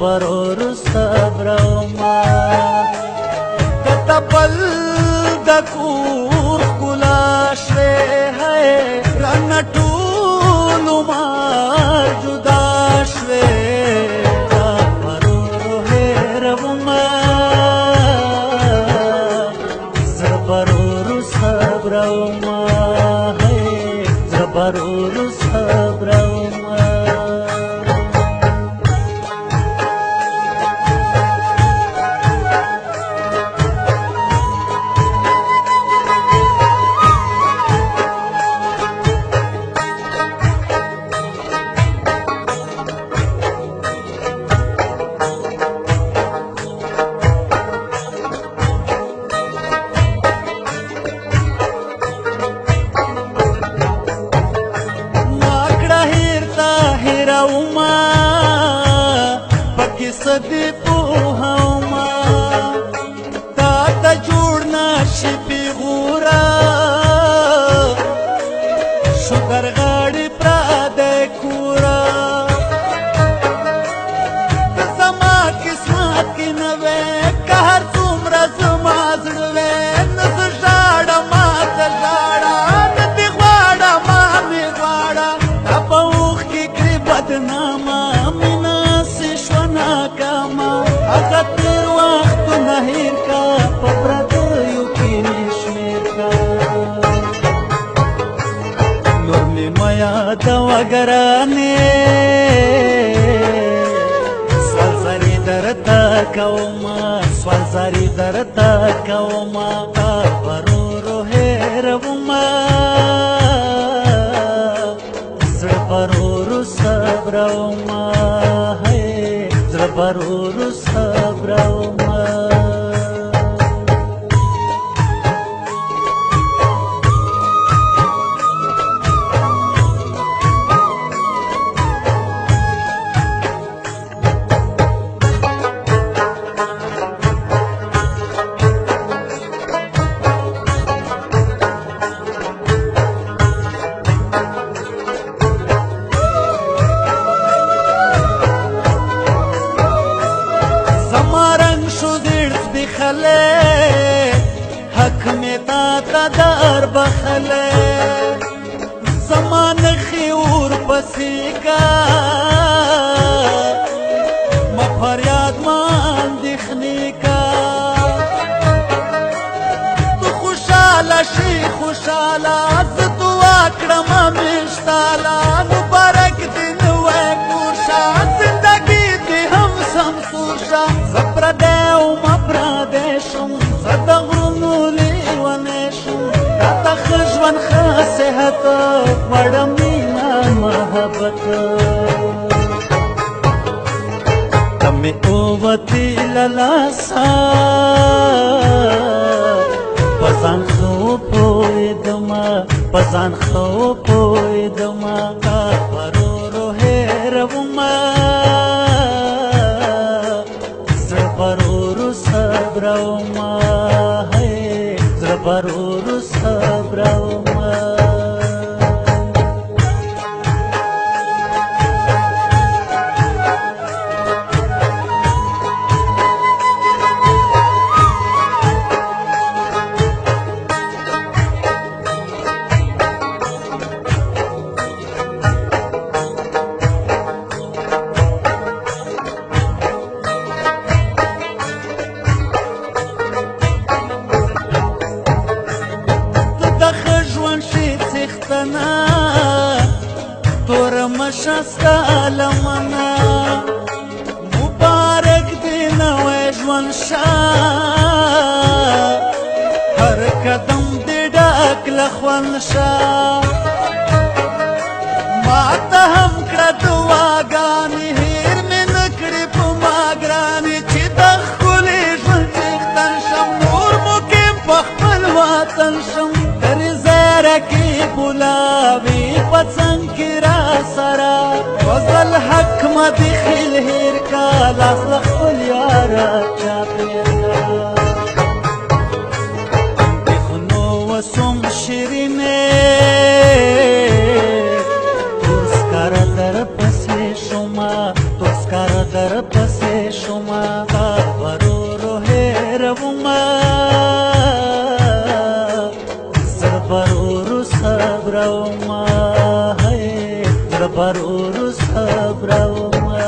برور صبرما کتبل د کور ګلا شوه ہے رن ټول ما جدا شوه برور هرما زبرور صبرما ہے زبرور صبرما सदी पोहमा تا ته جوړ نشي پیغورا شکر غاړي پرا د کورا زما قسمت کې نه وې قهر څومره زما زړه نس ژاړه ما ته ژاړه ندې غواړه ما مې غواړه په اوښ کې کړې بدنامه اگر تیر وقت نهیر کا پپردیو کی نشمیر کا نور می میا دوگرانی سوال زاری درتا کوما سوال زاری درتا کوما پرورو هیروما زر پرورو صبروما برور صبرما حق میں تا در بخلے زمان خیور پسی کا مفریاد مان دکھنے کا تو خوشالا شی خوشالا زدوا کرما مشتالا مبارک دن وے پوشا زندگی دی ہم سمسوشا زپردیو مپردیشم زدغرنو لیوانیشم راتا خجوان خاسحت وڑمینا محبت تمی اووتی للاسا پزان خو پویدما پزان خو پویدما پرورو هیروما زبرور صبرما ہے زبرور صبرما تور مشستا لمنا مبارک دی نوی ژوند شا هر قدم دی ډک له خوند شا ما ته هم کړه دعاګانې هېر مې نه کړې په ما ګرانې چې د ښکلي ژوند څښتن شم نور مقیم په خپل وطن شم تر زیره کې ګلابي په څنګ کې را سره فضل حق مه دې خیل هېر کا لاس له خپل یاره چاپېر کا خو نو وسوم شیرینې توسکاره در پسې شومه توسکاره در پسې شومه تا ورورو هېرومه زه ورورو صبرومه زه ورورو صبرومه